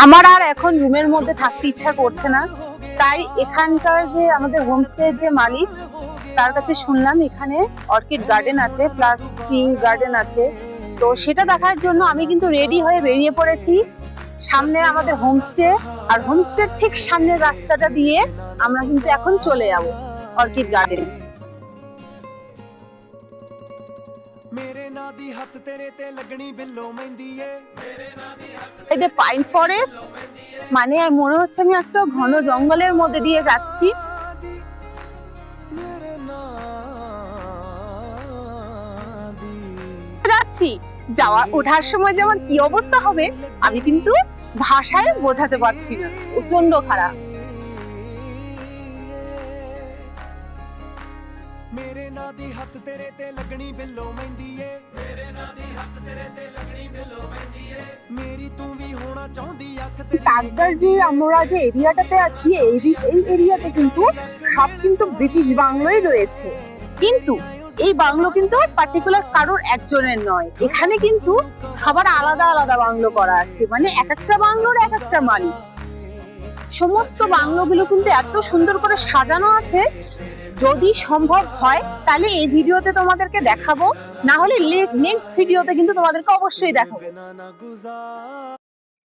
আমার আর এখন রুমের মধ্যে থাকতে ইচ্ছা করছে না, তাই এখানকার যে আমাদের হোমস্টের যে মালিক তার কাছে শুনলাম এখানে অর্কিড গার্ডেন আছে প্লাস টি গার্ডেন আছে। তো সেটা দেখার জন্য আমি কিন্তু রেডি হয়ে বেরিয়ে পড়েছি। সামনে আমাদের হোমস্টে, আর হোমস্টের ঠিক সামনের রাস্তাটা দিয়ে আমরা কিন্তু এখন চলে যাব অর্কিড গার্ডেন। এটা পাইন ফরেস্ট, মানে মনে হচ্ছে আমি একটা ঘন জঙ্গলের মধ্যে দিয়ে যাচ্ছি। যাওয়া ওঠার সময় যে আমার কি অবস্থা হবে আমি কিন্তু ভাষায় বোঝাতে পারছি না, প্রচন্ড খারাপ। কাকদ্বীপ যে আমরা যে এরিয়াটাতে আছি এই এরিয়াতে কিন্তু সব কিন্তু ব্রিটিশ বাংলোই রয়েছে, কিন্তু এই বাংলো কিন্তু পার্টিকুলার কারোর একজনের নয়, এখানে কিন্তু সবার আলাদা আলাদা বাংলো করা আছে, মানে এক একটা বাংলোর এক একটা মালিক। সমস্ত বাংলোগুলো কিন্তু এত সুন্দর করে সাজানো আছে, যদি সম্ভব হয় তাহলে এই ভিডিওতে তোমাদেরকে দেখাবো, না হলে নেক্সট ভিডিওতে কিন্তু তোমাদেরকে অবশ্যই দেখাবো।